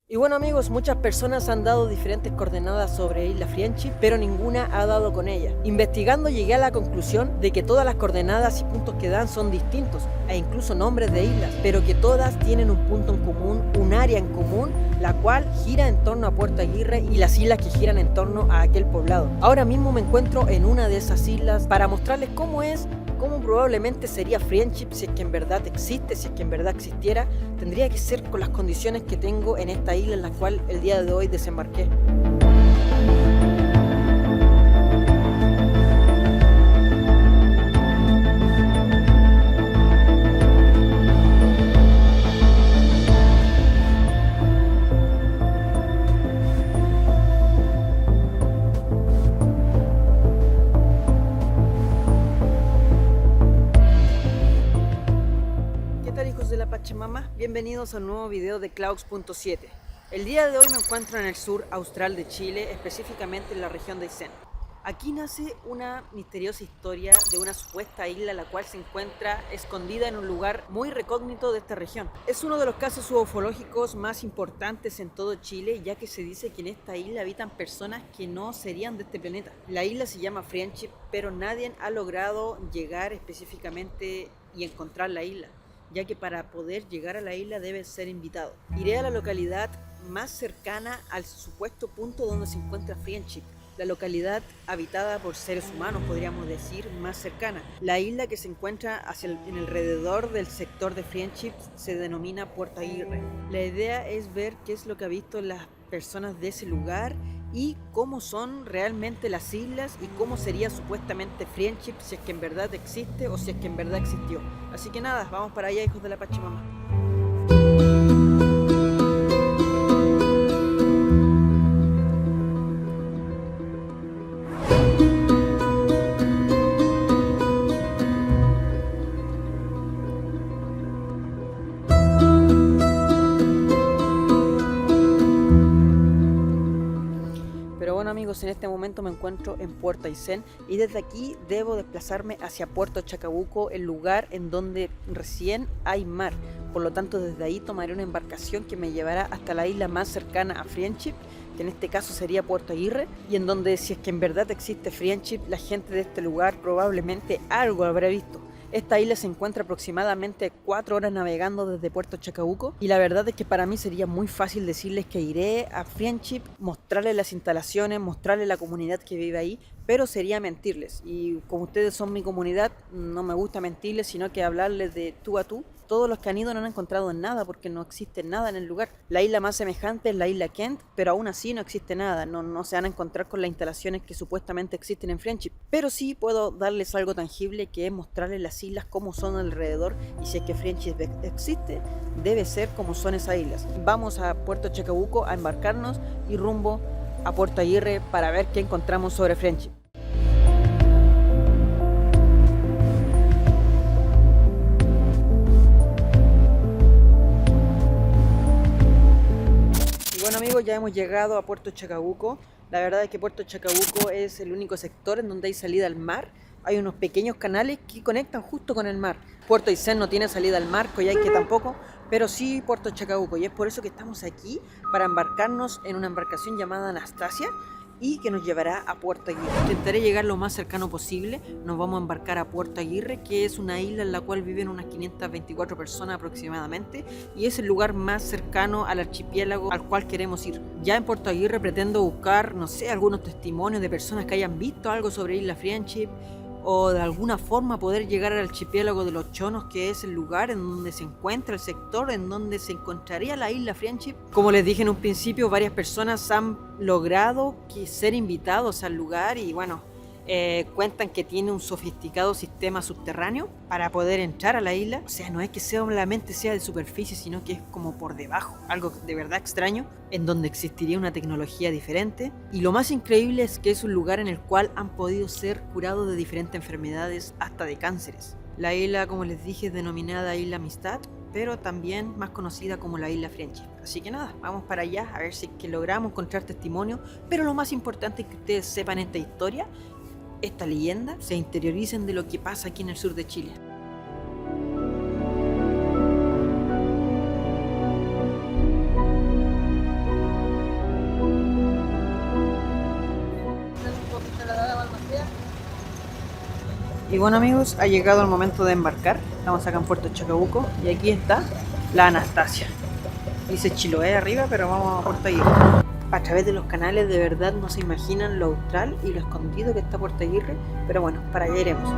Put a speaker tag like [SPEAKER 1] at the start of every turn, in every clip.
[SPEAKER 1] Y bueno amigos, muchas personas han dado diferentes coordenadas sobre Isla Friendship, pero ninguna ha dado con ella. Investigando llegué a la conclusión de que todas las coordenadas y puntos que dan son distintos, e incluso nombres de islas, pero que todas tienen un punto en común, un área en común, la cual gira en torno a Puerto Aguirre y las islas que giran en torno a aquel poblado. Ahora mismo me encuentro en una de esas islas para mostrarles cómo probablemente sería Friendship si es que en verdad existe, si es que en verdad existiera. Tendría que ser con las condiciones que tengo en esta isla en la cual el día de hoy desembarqué. ¿Qué tal, hijos de la Pachamama? Bienvenidos a un nuevo video de Clouds.7. El día de hoy me encuentro en el sur austral de Chile, específicamente en la región de Aysén. Aquí nace una misteriosa historia de una supuesta isla la cual se encuentra escondida en un lugar muy recógnito de esta región. Es uno de los casos ufológicos más importantes en todo Chile, ya que se dice que en esta isla habitan personas que no serían de este planeta. La isla se llama Friendship, pero nadie ha logrado llegar específicamente y encontrar la isla, ya que para poder llegar a la isla debes ser invitado. Iré a la localidad más cercana al supuesto punto donde se encuentra Friendship, la localidad habitada por seres humanos, podríamos decir, más cercana. La isla que se encuentra en alrededor del sector de Friendship se denomina Puerto Aguirre. La idea es ver qué es lo que han visto las personas de ese lugar y cómo son realmente las islas y cómo sería supuestamente Friendship si es que en verdad existe o si es que en verdad existió. Así que nada, vamos para allá, hijos de la Pachamama. Pero bueno amigos, en este momento me encuentro en Puerto Aysén y desde aquí debo desplazarme hacia Puerto Chacabuco, el lugar en donde recién hay mar. Por lo tanto, desde ahí tomaré una embarcación que me llevará hasta la isla más cercana a Friendship, que en este caso sería Puerto Aguirre, y en donde, si es que en verdad existe Friendship, la gente de este lugar probablemente algo habrá visto. Esta isla se encuentra aproximadamente 4 horas navegando desde Puerto Chacabuco y la verdad es que para mí sería muy fácil decirles que iré a Friendship, mostrarles las instalaciones, mostrarles la comunidad que vive ahí, pero sería mentirles. Y como ustedes son mi comunidad, no me gusta mentirles, sino que hablarles de tú a tú. Todos los que han ido no han encontrado nada porque no existe nada en el lugar. La isla más semejante es la isla Kent, pero aún así no existe nada. No se van a encontrar con las instalaciones que supuestamente existen en Friendship. Pero sí puedo darles algo tangible, que es mostrarles las islas como son alrededor, y si es que Friendship existe, debe ser como son esas islas. Vamos a Puerto Chacabuco a embarcarnos y rumbo a Puerto Aguirre para ver qué encontramos sobre Friendship. Y bueno amigos, ya hemos llegado a Puerto Chacabuco. La verdad es que Puerto Chacabuco es el único sector en donde hay salida al mar. Hay unos pequeños canales que conectan justo con el mar. Puerto Aysén no tiene salida al mar, Coyhaique tampoco, pero sí Puerto Chacabuco. Y es por eso que estamos aquí para embarcarnos en una embarcación llamada Anastasia y que nos llevará a Puerto Aguirre. Intentaré llegar lo más cercano posible. Nos vamos a embarcar a Puerto Aguirre, que es una isla en la cual viven unas 524 personas aproximadamente, y es el lugar más cercano al archipiélago al cual queremos ir. Ya en Puerto Aguirre pretendo buscar, no sé, algunos testimonios de personas que hayan visto algo sobre Isla Friendship, o de alguna forma poder llegar al archipiélago de los Chonos, que es el lugar en donde se encuentra el sector en donde se encontraría la isla Friendship. Como les dije en un principio, varias personas han logrado ser invitados al lugar y bueno, cuentan que tiene un sofisticado sistema subterráneo para poder entrar a la isla. O sea, no es que solamente sea de superficie, sino que es como por debajo, algo de verdad extraño, en donde existiría una tecnología diferente. Y lo más increíble es que es un lugar en el cual han podido ser curados de diferentes enfermedades, hasta de cánceres. La isla, como les dije, es denominada Isla Amistad, pero también más conocida como la Isla Friendship. Así que nada, vamos para allá a ver si es que logramos encontrar testimonio. Pero lo más importante es que ustedes sepan esta historia, esta leyenda, se interioricen de lo que pasa aquí en el sur de Chile. Y bueno amigos, ha llegado el momento de embarcar. Estamos acá en Puerto Chacabuco y aquí está la Anastasia. Dice Chiloé arriba, pero vamos a Puerto Aguirre. A través de los canales de verdad no se imaginan lo austral y lo escondido que está Puerto Aguirre, pero bueno, para allá iremos.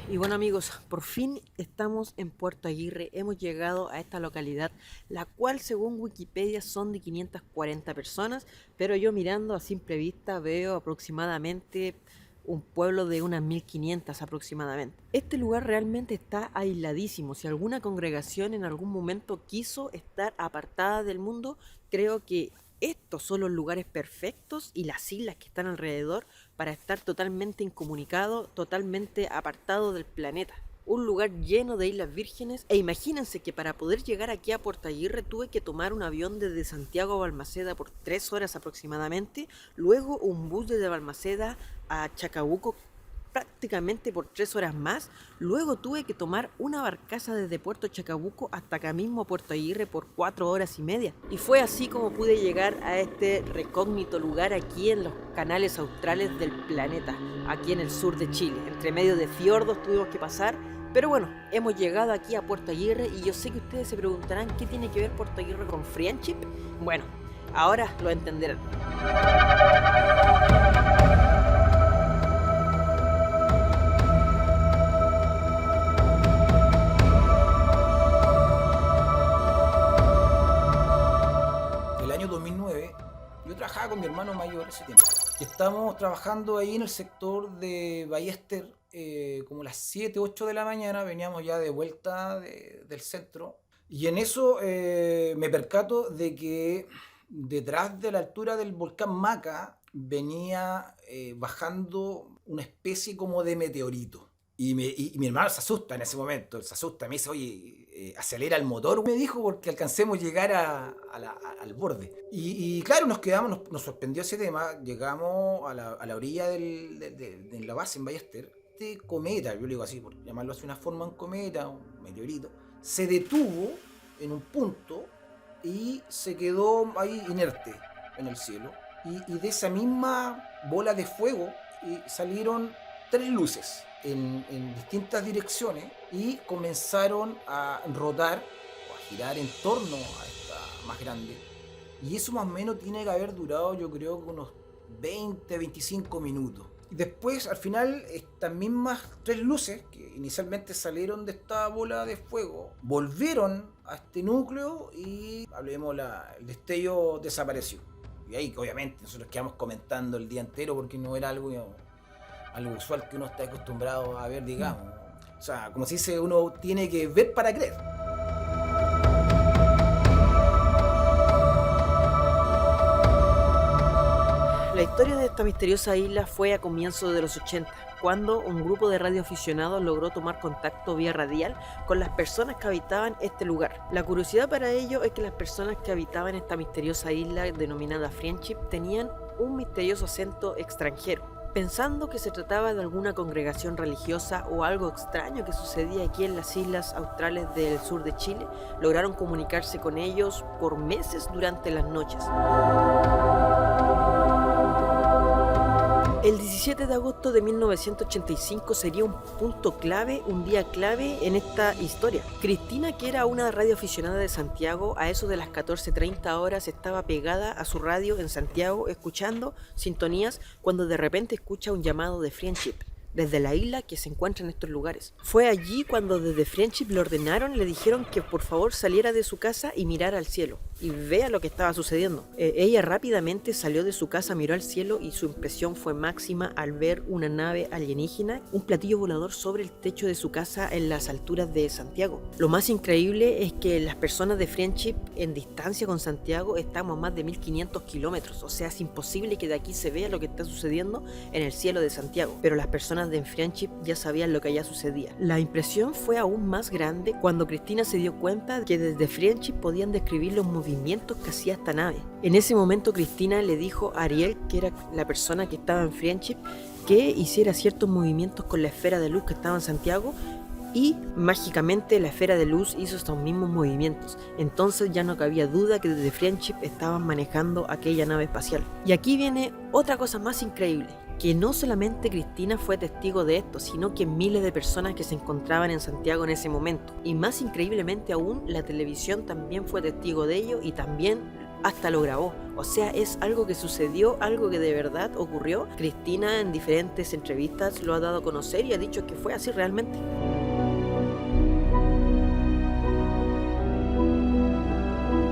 [SPEAKER 1] Y bueno amigos, por fin estamos en Puerto Aguirre, hemos llegado a esta localidad, la cual según Wikipedia son de 540 personas, pero yo mirando a simple vista veo aproximadamente un pueblo de unas 1500 aproximadamente. Este lugar realmente está aisladísimo, si alguna congregación en algún momento quiso estar apartada del mundo, creo que estos son los lugares perfectos y las islas que están alrededor para estar totalmente incomunicado, totalmente apartado del planeta. Un lugar lleno de islas vírgenes e imagínense que para poder llegar aquí a Puerto Aguirre tuve que tomar un avión desde Santiago a Balmaceda por 3 horas aproximadamente, luego un bus desde Balmaceda a Chacabuco prácticamente por 3 horas más, luego tuve que tomar una barcaza desde Puerto Chacabuco hasta acá mismo a Puerto Aguirre por 4 horas y media. Y fue así como pude llegar a este recógnito lugar aquí en los canales australes del planeta, aquí en el sur de Chile. Entre medio de fiordos tuvimos que pasar, pero bueno, hemos llegado aquí a Puerto Aguirre y yo sé que ustedes se preguntarán qué tiene que ver Puerto Aguirre con Friendship. Bueno, ahora lo entenderán.
[SPEAKER 2] Año 2009, yo trabajaba con mi hermano mayor ese tiempo. Y estábamos trabajando ahí en el sector de Ballester, como las 7, 8 de la mañana, veníamos ya de vuelta del centro. Y en eso me percato de que detrás de la altura del volcán Maca venía bajando una especie como de meteorito. Y mi hermano se asusta en ese momento, se asusta, me dice, oye, acelera el motor, me dijo, porque alcancemos a llegar al borde. Y claro, nos quedamos, nos sorprendió ese tema, llegamos a la orilla de la base en Ballester, este cometa, yo le digo así, por llamarlo así una forma, un cometa, un meteorito, se detuvo en un punto y se quedó ahí inerte en el cielo. Y de esa misma bola de fuego salieron 3 luces en distintas direcciones y comenzaron a rodar o a girar en torno a esta más grande. Y eso más o menos tiene que haber durado, yo creo, unos 20-25 minutos. Y después, al final, estas mismas 3 luces que inicialmente salieron de esta bola de fuego volvieron a este núcleo y, hablemos, el destello desapareció. Y ahí, obviamente, nosotros quedamos comentando el día entero porque no era algo usual que uno está acostumbrado a ver, digamos. O sea, como se dice, uno tiene que ver para creer.
[SPEAKER 1] La historia de esta misteriosa isla fue a comienzos de los 80, cuando un grupo de radioaficionados logró tomar contacto vía radial con las personas que habitaban este lugar. La curiosidad para ello es que las personas que habitaban esta misteriosa isla denominada Friendship tenían un misterioso acento extranjero. Pensando que se trataba de alguna congregación religiosa o algo extraño que sucedía aquí en las islas australes del sur de Chile, lograron comunicarse con ellos por meses durante las noches. El 17 de agosto de 1985 sería un punto clave, un día clave en esta historia. Cristina, que era una radioaficionada de Santiago, a eso de las 14:30 horas estaba pegada a su radio en Santiago escuchando sintonías cuando de repente escucha un llamado de Friendship desde la isla que se encuentra en estos lugares. Fue allí cuando desde Friendship le ordenaron, le dijeron que por favor saliera de su casa y mirara al cielo y vea lo que estaba sucediendo. Ella rápidamente salió de su casa, miró al cielo y su impresión fue máxima al ver una nave alienígena, un platillo volador sobre el techo de su casa en las alturas de Santiago. Lo más increíble es que las personas de Friendship en distancia con Santiago estamos a más de 1500 kilómetros, o sea, es imposible que de aquí se vea lo que está sucediendo en el cielo de Santiago, pero las personas personas de Friendship ya sabían lo que allá sucedía. La impresión fue aún más grande cuando Cristina se dio cuenta de que desde Friendship podían describir los movimientos que hacía esta nave. En ese momento Cristina le dijo a Ariel, que era la persona que estaba en Friendship, que hiciera ciertos movimientos con la esfera de luz que estaba en Santiago, y mágicamente la esfera de luz hizo estos mismos movimientos. Entonces ya no cabía duda que desde Friendship estaban manejando aquella nave espacial. Y aquí viene otra cosa más increíble, que no solamente Cristina fue testigo de esto, sino que miles de personas que se encontraban en Santiago en ese momento. Y más increíblemente aún, la televisión también fue testigo de ello y también hasta lo grabó. O sea, es algo que sucedió, algo que de verdad ocurrió. Cristina en diferentes entrevistas lo ha dado a conocer y ha dicho que fue así realmente.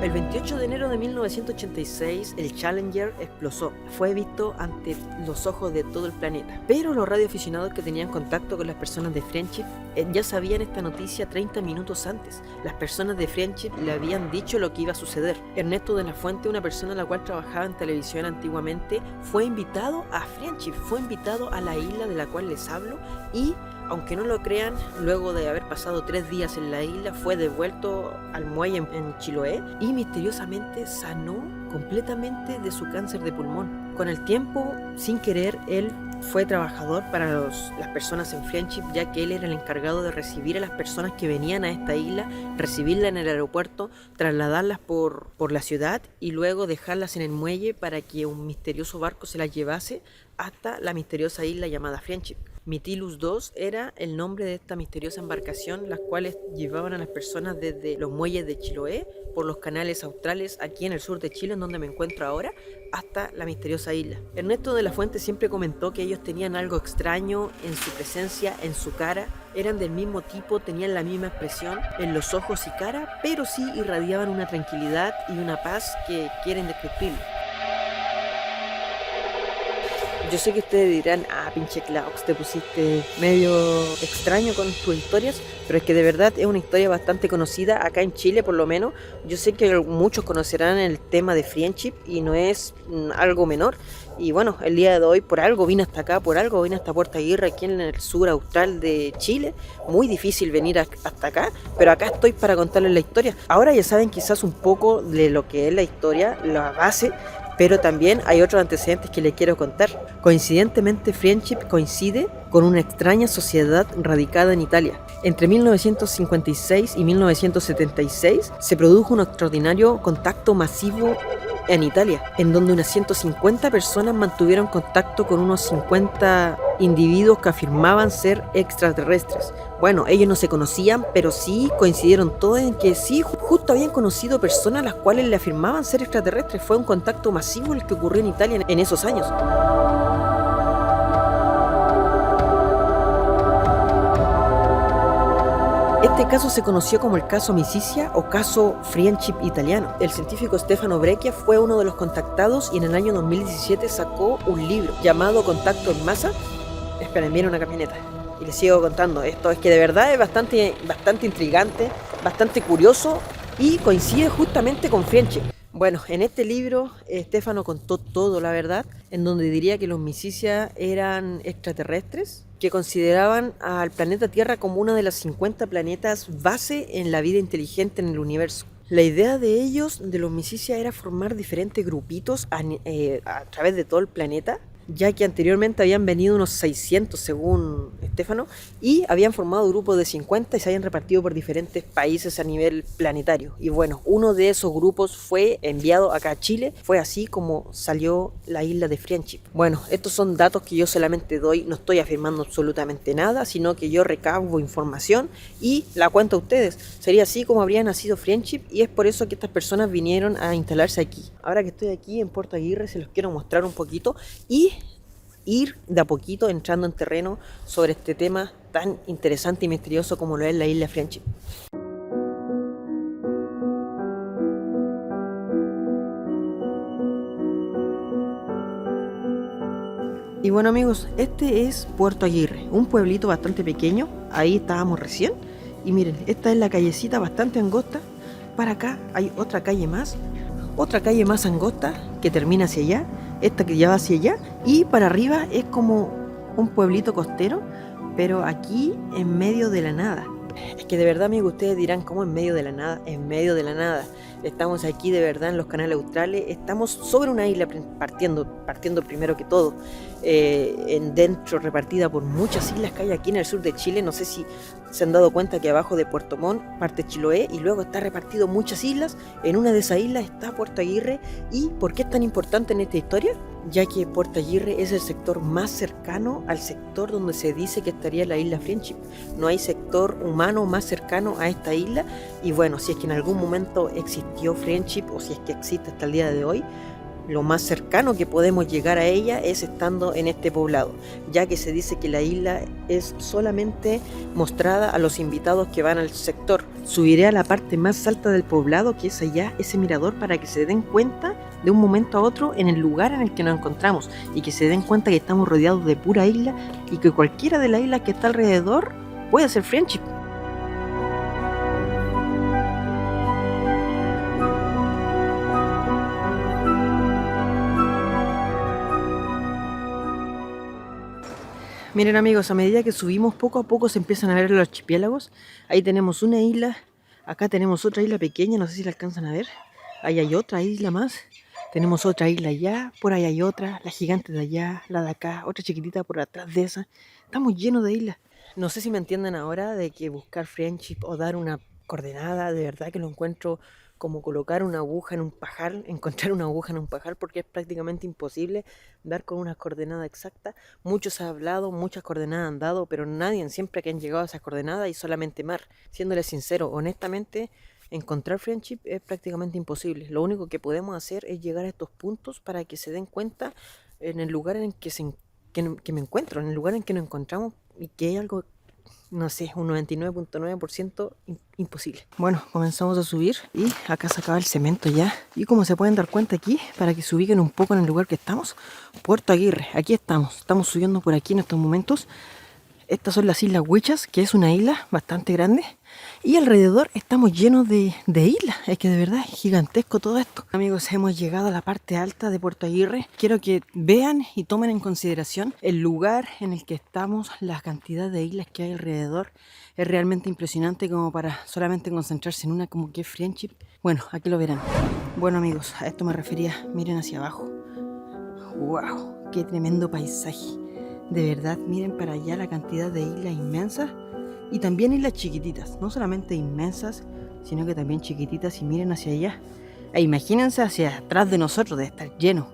[SPEAKER 1] El 28 de enero de 1986, el Challenger explotó. Fue visto ante los ojos de todo el planeta. Pero los radioaficionados que tenían contacto con las personas de Friendship ya sabían esta noticia 30 minutos antes. Las personas de Friendship le habían dicho lo que iba a suceder. Ernesto de la Fuente, una persona la cual trabajaba en televisión antiguamente, fue invitado a Friendship, fue invitado a la isla de la cual les hablo y, aunque no lo crean, luego de haber pasado 3 días en la isla, fue devuelto al muelle en Chiloé y misteriosamente sanó completamente de su cáncer de pulmón. Con el tiempo, sin querer, él fue trabajador para las personas en Friendship, ya que él era el encargado de recibir a las personas que venían a esta isla, recibirlas en el aeropuerto, trasladarlas por la ciudad y luego dejarlas en el muelle para que un misterioso barco se las llevase hasta la misteriosa isla llamada Friendship. Mytilus II era el nombre de esta misteriosa embarcación, las cuales llevaban a las personas desde los muelles de Chiloé, por los canales australes aquí en el sur de Chile, en donde me encuentro ahora, hasta la misteriosa isla. Ernesto de la Fuente siempre comentó que ellos tenían algo extraño en su presencia, en su cara, eran del mismo tipo, tenían la misma expresión en los ojos y cara, pero sí irradiaban una tranquilidad y una paz que era indescriptible. Yo sé que ustedes dirán, pinche Klaus, te pusiste medio extraño con tus historias, pero es que de verdad es una historia bastante conocida acá en Chile, por lo menos. Yo sé que muchos conocerán el tema de Friendship y no es algo menor. Y bueno, el día de hoy por algo vine hasta acá, por algo vine hasta Puerto Aguirre, aquí en el sur austral de Chile. Muy difícil venir hasta acá, pero acá estoy para contarles la historia. Ahora ya saben quizás un poco de lo que es la historia, la base, pero también hay otros antecedentes que les quiero contar. Coincidentemente, Friendship coincide con una extraña sociedad radicada en Italia. Entre 1956 y 1976 se produjo un extraordinario contacto masivo en Italia, en donde unas 150 personas mantuvieron contacto con unos 50 individuos que afirmaban ser extraterrestres. Bueno, ellos no se conocían, pero sí coincidieron todos en que sí, justo habían conocido personas las cuales le afirmaban ser extraterrestres. Fue un contacto masivo el que ocurrió en Italia en esos años. Este caso se conoció como el caso Misicia o caso Friendship italiano. El científico Stefano Breccia fue uno de los contactados y en el año 2017 sacó un libro llamado Contacto en Masa. Esperen, viene una camioneta. Y les sigo contando. Esto es que de verdad es bastante intrigante, bastante curioso y coincide justamente con Friendship. Bueno, en este libro Stefano contó todo, la verdad, en donde diría que los Misicia eran extraterrestres, que consideraban al planeta Tierra como uno de los 50 planetas base en la vida inteligente en el universo. La idea de ellos, de los Misicia, era formar diferentes grupitos a través de todo el planeta, ya que anteriormente habían venido unos 600 según Stefano y habían formado grupos de 50 y se habían repartido por diferentes países a nivel planetario. Y bueno, uno de esos grupos fue enviado acá a Chile, fue así como salió la isla de Friendship. Bueno, estos son datos que yo solamente doy, no estoy afirmando absolutamente nada, sino que yo recabo información y la cuento a ustedes. Sería así como habría nacido Friendship y es por eso que estas personas vinieron a instalarse aquí. Ahora que estoy aquí en Puerto Aguirre se los quiero mostrar un poquito y ir de a poquito entrando en terreno sobre este tema tan interesante y misterioso como lo es la isla Friendship. Y bueno amigos, este es Puerto Aguirre, un pueblito bastante pequeño, ahí estábamos recién y miren, esta es la callecita bastante angosta, para acá hay otra calle más angosta que termina hacia allá, esta que ya va hacia allá y para arriba es como un pueblito costero, pero aquí en medio de la nada. Es que de verdad, amigos, ustedes dirán, ¿cómo en medio de la nada? En medio de la nada. Estamos aquí de verdad en los canales australes, estamos sobre una isla partiendo primero que todo, dentro repartida por muchas islas que hay aquí en el sur de Chile. No sé si se han dado cuenta que abajo de Puerto Montt parte Chiloé y luego está repartido muchas islas. En una de esas islas está Puerto Aguirre. ¿Y por qué es tan importante en esta historia? Ya que Puerto Aguirre es el sector más cercano al sector donde se dice que estaría la isla Friendship. No hay sector humano más cercano a esta isla, y bueno, si es que en algún momento existió Friendship o si es que existe hasta el día de hoy, lo más cercano que podemos llegar a ella es estando en este poblado, ya que se dice que la isla es solamente mostrada a los invitados que van al sector. Subiré a la parte más alta del poblado, que es allá, ese mirador, para que se den cuenta de un momento a otro en el lugar en el que nos encontramos y que se den cuenta que estamos rodeados de pura isla y que cualquiera de las islas que está alrededor puede ser Friendship. Miren, amigos, a medida que subimos poco a poco se empiezan a ver los archipiélagos. Ahí tenemos una isla, acá tenemos otra isla pequeña, no sé si la alcanzan a ver. Ahí hay otra isla más, tenemos otra isla allá, por ahí hay otra, la gigante de allá, la de acá, otra chiquitita por atrás de esa. Estamos llenos de islas. No sé si me entienden ahora de que buscar Friendship o dar una coordenada, de verdad que lo encuentro como colocar una aguja en un pajar, encontrar una aguja en un pajar, porque es prácticamente imposible dar con una coordenada exacta. Muchos han hablado, muchas coordenadas han dado, pero nadie siempre que han llegado a esas coordenadas y solamente mar. Siéndole sincero, honestamente, encontrar Friendship es prácticamente imposible. Lo único que podemos hacer es llegar a estos puntos para que se den cuenta en el lugar en que me encuentro, en el lugar en que nos encontramos, y que hay algo, no sé, un 99.9% imposible. Bueno, comenzamos a subir y acá se acaba el cemento ya. Y como se pueden dar cuenta aquí, para que se ubiquen un poco en el lugar que estamos, Puerto Aguirre, aquí estamos subiendo por aquí en estos momentos. Estas son las Islas Huichas, que es una isla bastante grande. Y alrededor estamos llenos de islas. Es que de verdad es gigantesco todo esto. Amigos, hemos llegado a la parte alta de Puerto Aguirre. Quiero que vean y tomen en consideración el lugar en el que estamos, la cantidad de islas que hay alrededor. Es realmente impresionante como para solamente concentrarse en una, como que es Friendship. Bueno, aquí lo verán. Bueno, amigos, a esto me refería. Miren hacia abajo. ¡Wow! ¡Qué tremendo paisaje! De verdad, miren para allá la cantidad de islas inmensas y también islas chiquititas, no solamente inmensas, sino que también chiquititas, y miren hacia allá. E imagínense hacia atrás de nosotros, de estar lleno.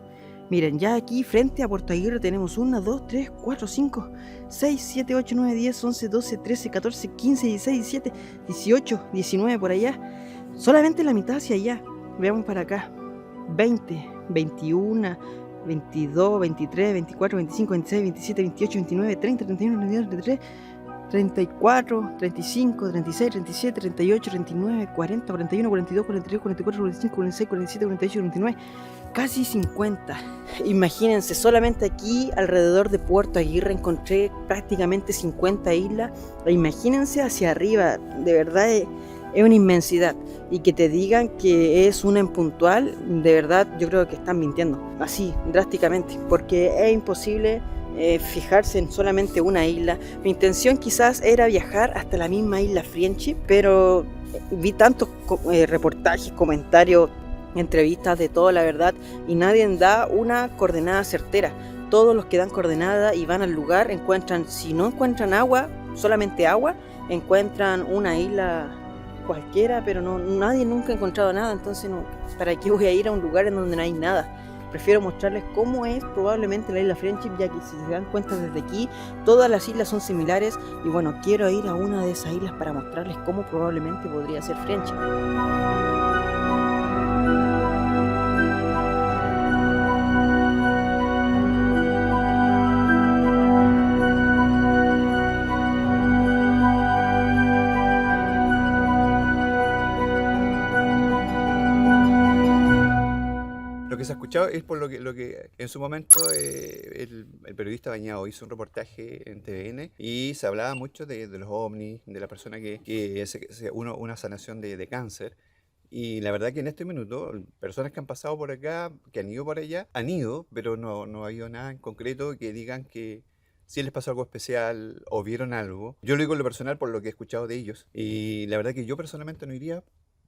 [SPEAKER 1] Miren, ya aquí frente a Puerto Aguirre tenemos 1, 2, 3, 4, 5, 6, 7, 8, 9, 10, 11, 12, 13, 14, 15, 16, 17, 18, 19 por allá. Solamente la mitad hacia allá. Veamos para acá. 20, 21, 22, 23, 24, 25, 26, 27, 28, 29, 30, 31, 32, 33, 34, 35, 36, 37, 38, 39, 40, 41, 42, 43, 44, 45, 46, 47, 48, 49, casi 50. Imagínense, solamente aquí alrededor de Puerto Aguirre encontré prácticamente 50 islas. E imagínense hacia arriba, de verdad es una inmensidad. Y que te digan que es una en puntual, de verdad yo creo que están mintiendo, así, drásticamente, porque es imposible fijarse en solamente una isla. Mi intención quizás era viajar hasta la misma isla Friendship, pero vi tantos reportajes, comentarios, entrevistas de todo, la verdad, y nadie da una coordenada certera. Todos los que dan coordenada y van al lugar encuentran, si no encuentran agua, solamente agua, encuentran una isla cualquiera, pero no, nadie nunca ha encontrado nada. Entonces no, ¿para qué voy a ir a un lugar en donde no hay nada? Prefiero mostrarles cómo es probablemente la isla Friendship, ya que si se dan cuenta desde aquí, todas las islas son similares. Y bueno, quiero ir a una de esas islas para mostrarles cómo probablemente podría ser Friendship.
[SPEAKER 3] Lo que se ha escuchado es por lo que en su momento el periodista Bañado hizo un reportaje en TVN y se hablaba mucho de los ovnis, de la persona una sanación de cáncer. Y la verdad que en este minuto, personas que han pasado por acá, que han ido por allá, han ido, pero no ha habido nada en concreto que digan que si les pasó algo especial o vieron algo. Yo lo digo en lo personal por lo que he escuchado de ellos. Y la verdad que yo personalmente no iría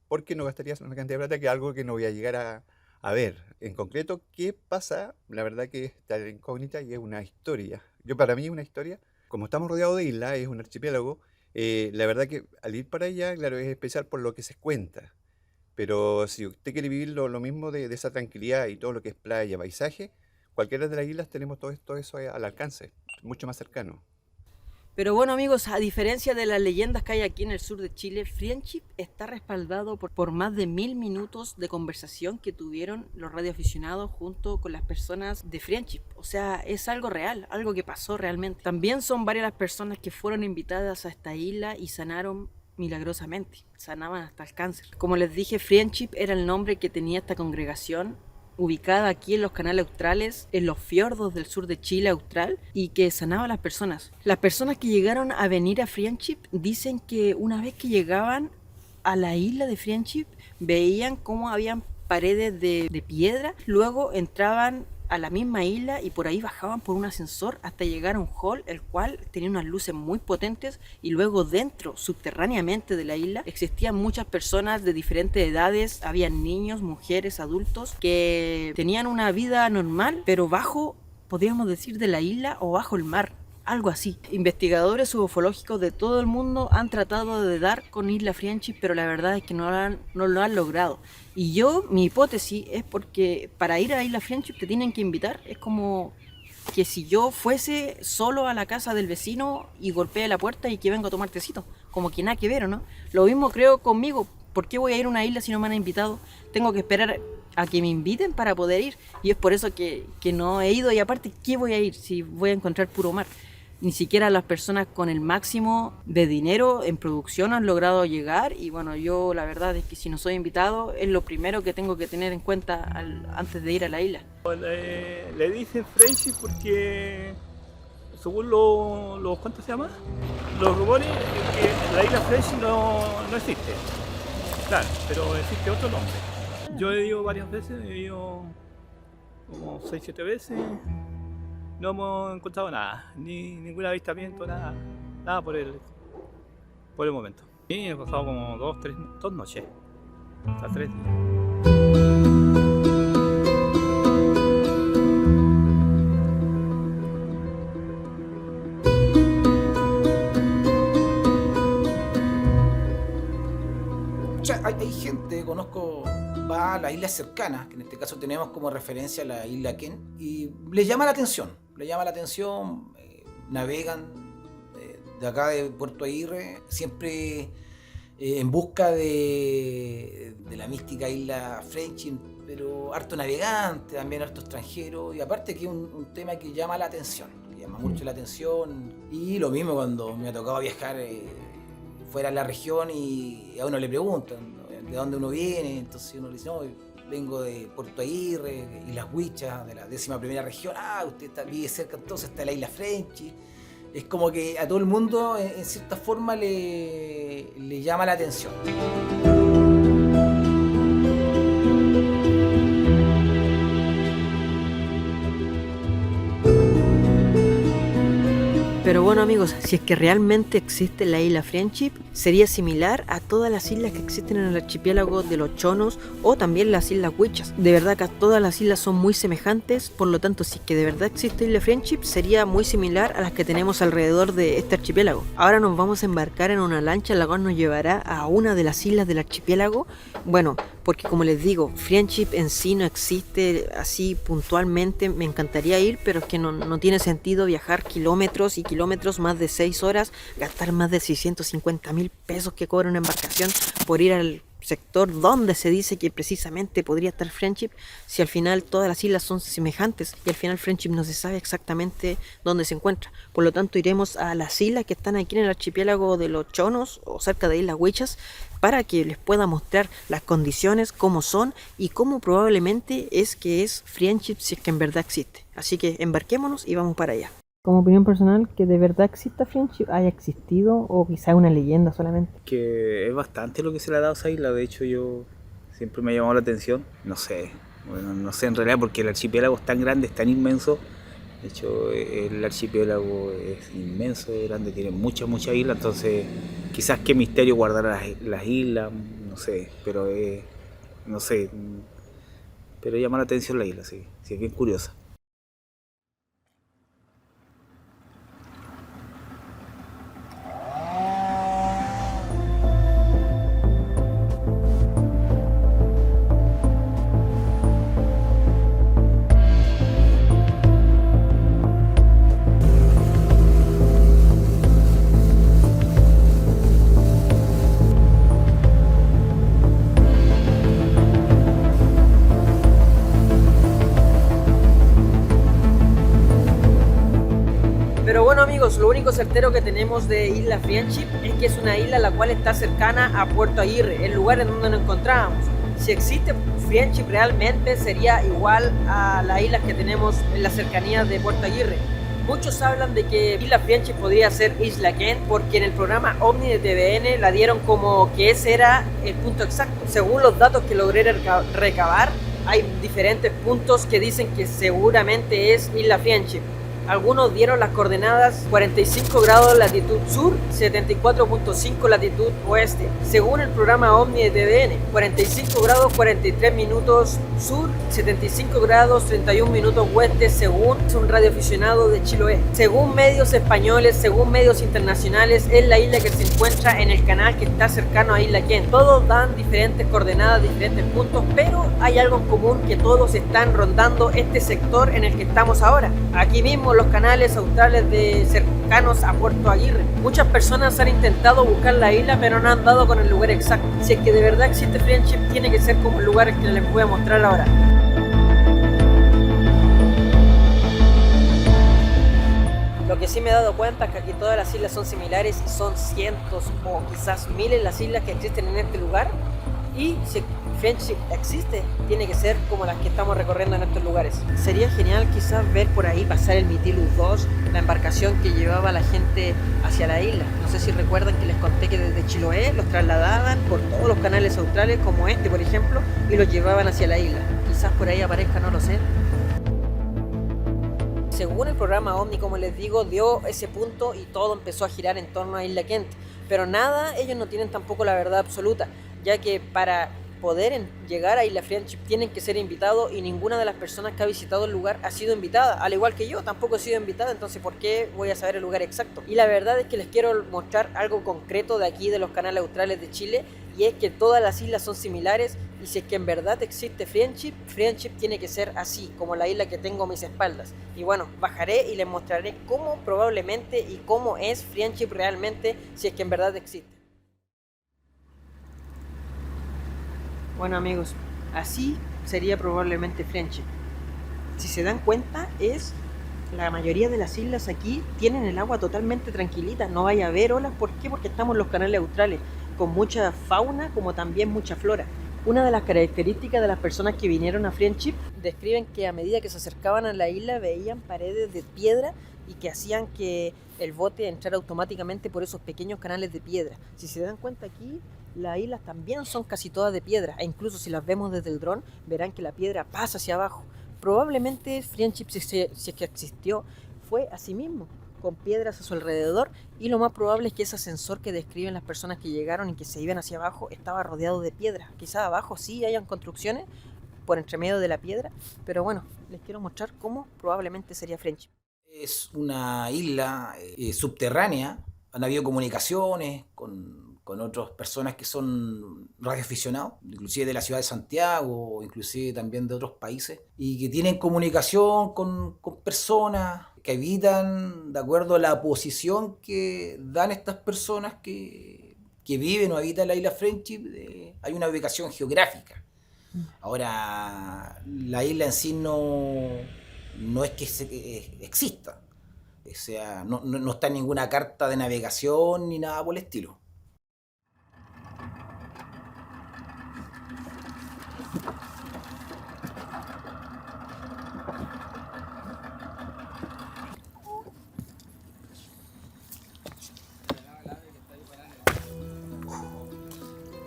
[SPEAKER 3] porque no gastaría una cantidad de plata que algo que no voy a llegar a ver. En concreto, ¿qué pasa? La verdad que está la incógnita y es una historia. Para mí es una historia. Como estamos rodeados de islas, es un archipiélago. La verdad que al ir para allá, claro, es especial por lo que se cuenta. Pero si usted quiere vivir lo mismo de esa tranquilidad y todo lo que es playa, paisaje, cualquiera de las islas tenemos todo eso al alcance, mucho más cercano.
[SPEAKER 1] Pero bueno amigos, a diferencia de las leyendas que hay aquí en el sur de Chile, Friendship está respaldado por más de 1000 minutos de conversación que tuvieron los radioaficionados junto con las personas de Friendship. O sea, es algo real, algo que pasó realmente. También son varias las personas que fueron invitadas a esta isla y sanaron milagrosamente, sanaban hasta el cáncer. Como les dije, Friendship era el nombre que tenía esta congregación, ubicada aquí en los canales australes, en los fiordos del sur de Chile austral, y que sanaba a las personas. Las personas que llegaron a venir a Friendship dicen que una vez que llegaban a la isla de Friendship veían cómo habían paredes de piedra, luego entraban a la misma isla y por ahí bajaban por un ascensor hasta llegar a un hall, el cual tenía unas luces muy potentes, y luego dentro, subterráneamente de la isla, existían muchas personas de diferentes edades, habían niños, mujeres, adultos, que tenían una vida normal, pero bajo, podríamos decir, de la isla o bajo el mar. Algo así. Investigadores ufológicos de todo el mundo han tratado de dar con Isla Friendship, pero la verdad es que no lo han logrado. Y mi hipótesis es porque para ir a Isla Friendship te tienen que invitar. Es como que si yo fuese solo a la casa del vecino y golpee la puerta y que vengo a tomar tecito. Como que nada que ver, ¿o no? Lo mismo creo conmigo. ¿Por qué voy a ir a una isla si no me han invitado? Tengo que esperar a que me inviten para poder ir. Y es por eso que no he ido. Y aparte, ¿qué voy a ir si voy a encontrar puro mar? Ni siquiera las personas con el máximo de dinero en producción han logrado llegar, y bueno, yo la verdad es que si no soy invitado es lo primero que tengo que tener en cuenta antes de ir a la isla.
[SPEAKER 4] Le dicen Friendship porque según ¿cuánto se llama? Los rumores que la isla Friendship no existe. Claro, pero existe otro nombre. Yo he ido varias veces, he ido como 6-7 veces. No hemos encontrado nada, ni ningún avistamiento, nada por el momento. Sí, he pasado como 2 noches, hasta 3 días.
[SPEAKER 2] O sea, hay gente, conozco, va a las islas cercanas, que en este caso tenemos como referencia la isla Ken, y les llama la atención, navegan de acá de Puerto Aguirre, siempre en busca de la mística isla Friendship, pero harto navegante, también harto extranjero, y aparte que es un tema que llama la atención, que llama mucho la atención, y lo mismo cuando me ha tocado viajar fuera de la región y a uno le preguntan de dónde uno viene, entonces uno le dice, no, vengo de Puerto Aguirre, Islas Huichas, de la 11ª región. Usted vive cerca, entonces está la isla Friendship. Es como que a todo el mundo, en cierta forma, le llama la atención.
[SPEAKER 1] Pero bueno amigos, si es que realmente existe la isla Friendship, sería similar a todas las islas que existen en el archipiélago de los Chonos o también las islas Huichas. De verdad que todas las islas son muy semejantes, por lo tanto si es que de verdad existe isla Friendship, sería muy similar a las que tenemos alrededor de este archipiélago. Ahora nos vamos a embarcar en una lancha la cual nos llevará a una de las islas del archipiélago. Bueno, porque como les digo, Friendship en sí no existe así puntualmente. Me encantaría ir, pero es que no tiene sentido viajar kilómetros y kilómetros, más de 6 horas, gastar más de 650.000 pesos que cobra una embarcación por ir al sector donde se dice que precisamente podría estar Friendship, si al final todas las islas son semejantes y al final Friendship no se sabe exactamente dónde se encuentra. Por lo tanto iremos a las islas que están aquí en el archipiélago de los Chonos o cerca de Islas Huichas para que les pueda mostrar las condiciones, cómo son y cómo probablemente es que es Friendship si es que en verdad existe. Así que embarquémonos y vamos para allá. Como opinión personal, que de verdad exista Friendship, haya existido o quizá una leyenda solamente.
[SPEAKER 4] Que es bastante lo que se le ha dado a esa isla, de hecho yo siempre me ha llamado la atención, no sé en realidad porque el archipiélago es tan grande, es tan inmenso,
[SPEAKER 5] De hecho, el archipiélago es inmenso, es grande, tiene muchas islas, entonces quizás qué misterio guardar las islas, no sé, pero no sé, pero llama la atención la isla, sí, sí, es bien curiosa.
[SPEAKER 1] Pero bueno amigos, lo único certero que tenemos de Isla Friendship es que es una isla la cual está cercana a Puerto Aguirre, el lugar en donde nos encontrábamos. Si existe Friendship realmente sería igual a las islas que tenemos en las cercanías de Puerto Aguirre. Muchos hablan de que Isla Friendship podría ser Isla Kent porque en el programa OVNI de TVN la dieron como que ese era el punto exacto. Según los datos que logré recabar, hay diferentes puntos que dicen que seguramente es Isla Friendship. Algunos dieron las coordenadas 45 grados latitud sur, 74.5 latitud oeste. Según el programa OVNI de TVN, 45 grados 43 minutos sur, 75 grados 31 minutos oeste, según un radioaficionado de Chiloé. Según medios españoles, según medios internacionales, es la isla que se encuentra en el canal que está cercano a Isla Kent. Todos dan diferentes coordenadas, diferentes puntos, pero hay algo en común, que todos están rondando este sector en el que estamos ahora. Aquí mismo los canales australes cercanos a Puerto Aguirre. Muchas personas han intentado buscar la isla, pero no han dado con el lugar exacto. Si es que de verdad existe Friendship, tiene que ser como el lugar que les voy a mostrar ahora. Lo que sí me he dado cuenta es que aquí todas las islas son similares y son cientos o quizás miles las islas que existen en este lugar. Y si Friendship existe, tiene que ser como las que estamos recorriendo en estos lugares. Sería genial quizás ver por ahí pasar el Mytilus 2, la embarcación que llevaba a la gente hacia la isla. No sé si recuerdan que les conté que desde Chiloé los trasladaban por todos los canales australes, como este por ejemplo, y los llevaban hacia la isla. Quizás por ahí aparezca, no lo sé. Según el programa OVNI, como les digo, dio ese punto y todo empezó a girar en torno a Isla Kent. Pero nada, ellos no tienen tampoco la verdad absoluta, ya que para poder llegar a Isla Friendship tienen que ser invitados y ninguna de las personas que ha visitado el lugar ha sido invitada, al igual que yo, tampoco he sido invitada, entonces ¿por qué voy a saber el lugar exacto? Y la verdad es que les quiero mostrar algo concreto de aquí, de los canales australes de Chile, y es que todas las islas son similares, y si es que en verdad existe Friendship, Friendship tiene que ser así, como la isla que tengo a mis espaldas. Y bueno, bajaré y les mostraré cómo probablemente y cómo es Friendship realmente, si es que en verdad existe. Bueno amigos, así sería probablemente Friendship. Si se dan cuenta, la mayoría de las islas aquí tienen el agua totalmente tranquilita, no vaya a haber olas. ¿Por qué? Porque estamos en los canales australes, con mucha fauna como también mucha flora. Una de las características de las personas que vinieron a Friendship describen que a medida que se acercaban a la isla veían paredes de piedra y que hacían que el bote entrara automáticamente por esos pequeños canales de piedra. Si se dan cuenta aquí, las islas también son casi todas de piedra, e incluso si las vemos desde el dron verán que la piedra pasa hacia abajo. Probablemente Friendship, si es que existió, fue así mismo, con piedras a su alrededor, y lo más probable es que ese ascensor que describen las personas que llegaron y que se iban hacia abajo estaba rodeado de piedra. Quizás abajo sí hayan construcciones por entre medio de la piedra, pero bueno, les quiero mostrar cómo probablemente sería Friendship.
[SPEAKER 2] Es una isla subterránea, han habido comunicaciones con otras personas que son radioaficionados, inclusive de la ciudad de Santiago, o inclusive también de otros países, y que tienen comunicación con personas que habitan de acuerdo a la posición que dan estas personas que viven o habitan la isla Friendship. Hay una ubicación geográfica. Ahora, la isla en sí no es que exista, o sea, no está en ninguna carta de navegación ni nada por el estilo.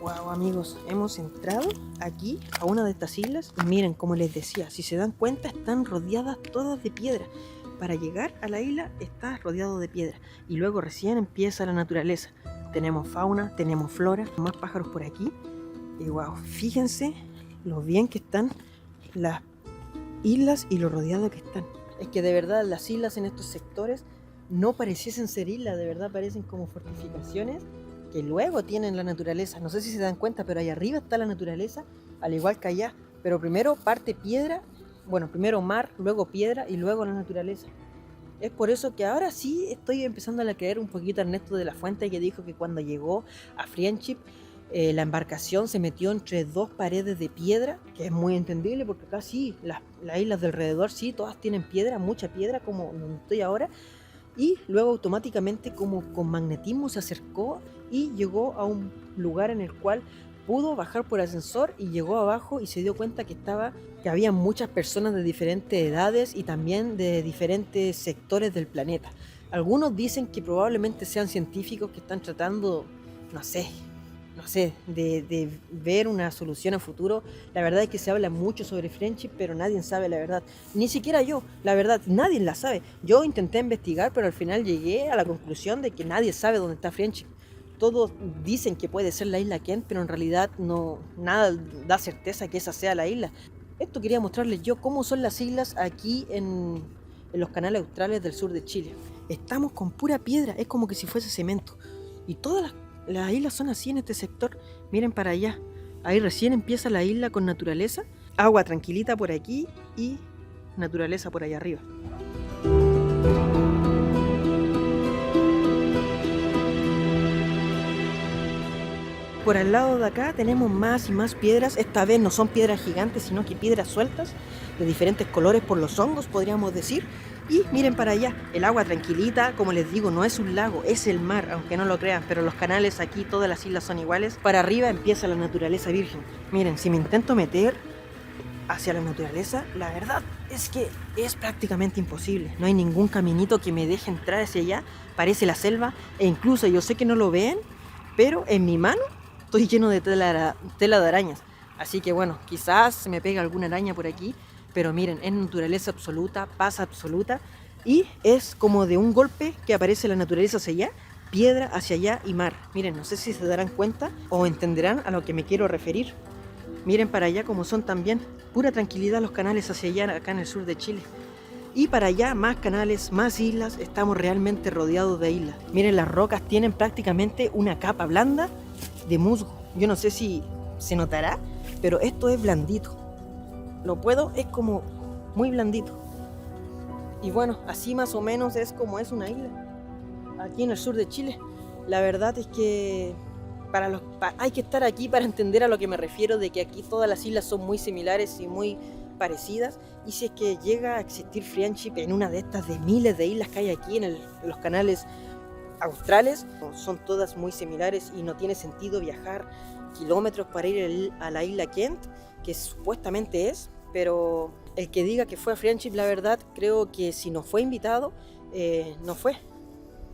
[SPEAKER 1] Wow amigos, hemos entrado aquí a una de estas islas y miren, como les decía, si se dan cuenta están rodeadas todas de piedra. para llegar a la isla está rodeado de piedra y luego recién empieza la naturaleza. Tenemos fauna, tenemos flora, más pájaros por aquí. Y wow, fíjense lo bien que están las islas y lo rodeado que están. Es que de verdad las islas en estos sectores no pareciesen ser islas, de verdad parecen como fortificaciones que luego tienen la naturaleza. No sé si se dan cuenta, pero ahí arriba está la naturaleza, al igual que allá. Pero primero parte piedra, bueno, primero mar, luego piedra y luego la naturaleza. Es por eso que ahora sí estoy empezando a creer un poquito a Ernesto de la Fuente, que dijo que cuando llegó a Friendship la embarcación se metió entre dos paredes de piedra, que es muy entendible porque acá sí, las islas de alrededor sí, todas tienen piedra, mucha piedra como donde estoy ahora, y luego automáticamente como con magnetismo se acercó y llegó a un lugar en el cual pudo bajar por ascensor y llegó abajo y se dio cuenta que había muchas personas de diferentes edades y también de diferentes sectores del planeta. Algunos dicen que probablemente sean científicos que están tratando, no sé, de ver una solución a futuro. La verdad es que se habla mucho sobre Friendship, pero nadie sabe la verdad. Ni siquiera yo, la verdad, nadie la sabe. Yo intenté investigar, pero al final llegué a la conclusión de que nadie sabe dónde está Friendship. Todos dicen que puede ser la isla Kent, pero en realidad no, nada da certeza que esa sea la isla. Esto quería mostrarles yo cómo son las islas aquí en los canales australes del sur de Chile. Estamos con pura piedra, es como que si fuese cemento. Y todas las islas son así en este sector. Miren para allá, ahí recién empieza la isla con naturaleza, agua tranquilita por aquí y naturaleza por allá arriba. Por al lado de acá tenemos más y más piedras. Esta vez no son piedras gigantes, sino que piedras sueltas de diferentes colores por los hongos, podríamos decir. Y miren para allá, el agua tranquilita, como les digo, no es un lago, es el mar, aunque no lo crean, pero los canales aquí, todas las islas son iguales. Para arriba empieza la naturaleza virgen. Miren, si me intento meter hacia la naturaleza, la verdad es que es prácticamente imposible. No hay ningún caminito que me deje entrar hacia allá, parece la selva, e incluso yo sé que no lo ven, pero en mi mano estoy lleno de tela de arañas. Así que bueno, quizás se me pega alguna araña por aquí, pero miren, es naturaleza absoluta, paz absoluta, y es como de un golpe que aparece la naturaleza hacia allá, piedra hacia allá y mar. Miren, no sé si se darán cuenta o entenderán a lo que me quiero referir. Miren para allá como son también, pura tranquilidad los canales hacia allá, acá en el sur de Chile. Y para allá más canales, más islas, estamos realmente rodeados de islas. Miren, las rocas tienen prácticamente una capa blanda de musgo. Yo no sé si se notará, pero esto es blandito. Es como muy blandito. Y bueno, así más o menos es como es una isla aquí en el sur de Chile. La verdad es que hay que estar aquí para entender a lo que me refiero, de que aquí todas las islas son muy similares y muy parecidas. Y si es que llega a existir Friendship en una de estas de miles de islas que hay aquí en los canales australes, son todas muy similares y no tiene sentido viajar kilómetros para ir a la isla Kent, que supuestamente es, pero el que diga que fue a Friendship, la verdad, creo que si no fue invitado, no fue.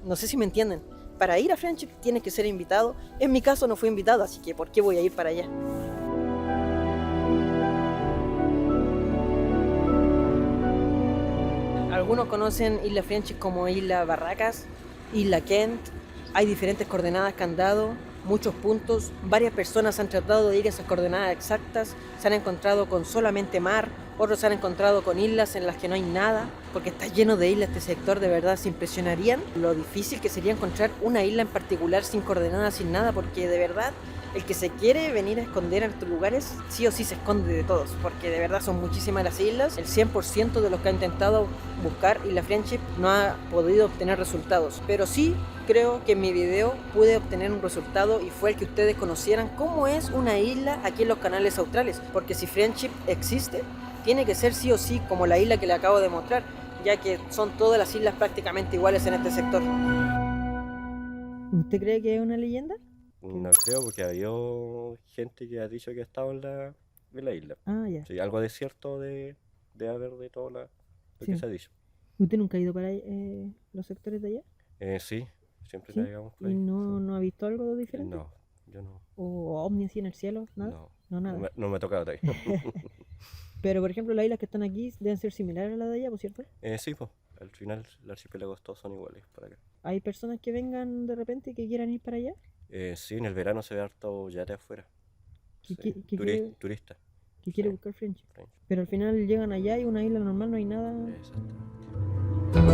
[SPEAKER 1] No sé si me entienden. Para ir a Friendship tienes que ser invitado. En mi caso no fui invitado, así que ¿por qué voy a ir para allá? Algunos conocen Isla Friendship como Isla Barracas, Isla Kent. Hay diferentes coordenadas que han dado, muchos puntos. Varias personas han tratado de ir a esas coordenadas exactas. Se han encontrado con solamente mar. Otros se han encontrado con islas en las que no hay nada, porque está lleno de islas este sector. De verdad se impresionarían lo difícil que sería encontrar una isla en particular sin coordenadas, sin nada, porque de verdad el que se quiere venir a esconder en estos lugares sí o sí se esconde de todos, porque de verdad son muchísimas las islas. El 100% de los que ha intentado buscar Isla Friendship no ha podido obtener resultados, pero sí creo que en mi video pude obtener un resultado, y fue el que ustedes conocieran cómo es una isla aquí en los canales australes, porque si Friendship existe, tiene que ser sí o sí como la isla que le acabo de mostrar, ya que son todas las islas prácticamente iguales en este sector. ¿Usted cree que es una leyenda?
[SPEAKER 6] No creo, porque había gente que ha dicho que ha estado en la isla.
[SPEAKER 1] Ah, ya.
[SPEAKER 6] Sí, algo de cierto de haber de todo lo
[SPEAKER 1] Sí.
[SPEAKER 6] que se ha dicho.
[SPEAKER 1] ¿Usted nunca ha ido para los sectores de allá?
[SPEAKER 6] Sí, siempre
[SPEAKER 1] ¿Sí?
[SPEAKER 6] navegamos por
[SPEAKER 1] ¿Y
[SPEAKER 6] ahí.
[SPEAKER 1] no ha visto algo diferente?
[SPEAKER 6] No, yo no.
[SPEAKER 1] ¿O ovni así en el cielo? ¿Nada?
[SPEAKER 6] No,
[SPEAKER 1] No, nada.
[SPEAKER 6] no me ha tocado todavía.
[SPEAKER 1] Pero, por ejemplo, las islas que están aquí deben ser similares a las de allá, ¿por cierto?
[SPEAKER 6] Sí, pues. al final los archipiélagos todos son iguales para acá.
[SPEAKER 1] ¿Hay personas que vengan de repente que quieran ir para allá?
[SPEAKER 6] Sí, en el verano se ve harto yate afuera.
[SPEAKER 1] ¿Qué,
[SPEAKER 6] Sí,
[SPEAKER 1] qué quiere,
[SPEAKER 6] turista.
[SPEAKER 1] que quiere
[SPEAKER 6] Sí.
[SPEAKER 1] buscar friendship?
[SPEAKER 6] Friendship.
[SPEAKER 1] Pero al final llegan allá y una isla normal, no hay nada.
[SPEAKER 6] Exactamente.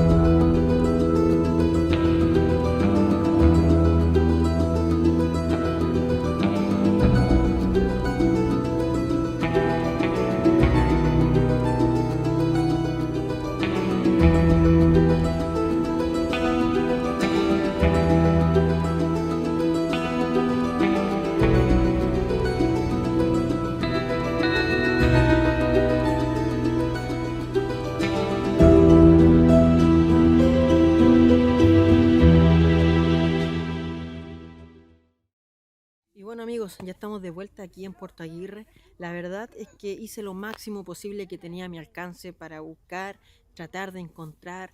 [SPEAKER 1] Y bueno amigos, ya estamos de vuelta aquí en Puerto Aguirre. La verdad es que hice lo máximo posible que tenía a mi alcance para buscar, tratar de encontrar,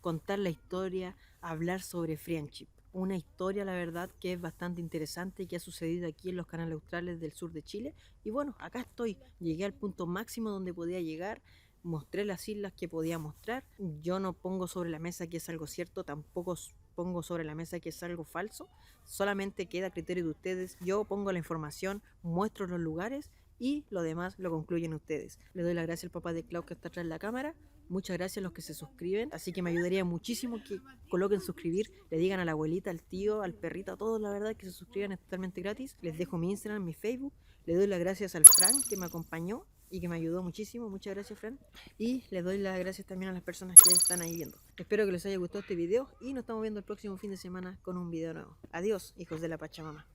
[SPEAKER 1] contar la historia, hablar sobre friendship. Una historia, la verdad, que es bastante interesante y que ha sucedido aquí en los canales australes del sur de Chile. Y bueno, acá estoy. Llegué al punto máximo donde podía llegar. Mostré las islas que podía mostrar. Yo no pongo sobre la mesa que es algo cierto, tampoco pongo sobre la mesa que es algo falso. Solamente queda a criterio de ustedes. Yo pongo la información, muestro los lugares y lo demás lo concluyen ustedes. Le doy las gracias al papá de Clau que está atrás de la cámara. Muchas gracias a los que se suscriben, así que me ayudaría muchísimo que coloquen suscribir, le digan a la abuelita, al tío, al perrito, a todos, la verdad, que se suscriban, es totalmente gratis. Les dejo mi Instagram, mi Facebook. Le doy las gracias al Frank que me acompañó y que me ayudó muchísimo. Muchas gracias, Fran. Y les doy las gracias también a las personas que están ahí viendo. Espero que les haya gustado este video y nos estamos viendo el próximo fin de semana con un video nuevo. Adiós, hijos de la Pachamama.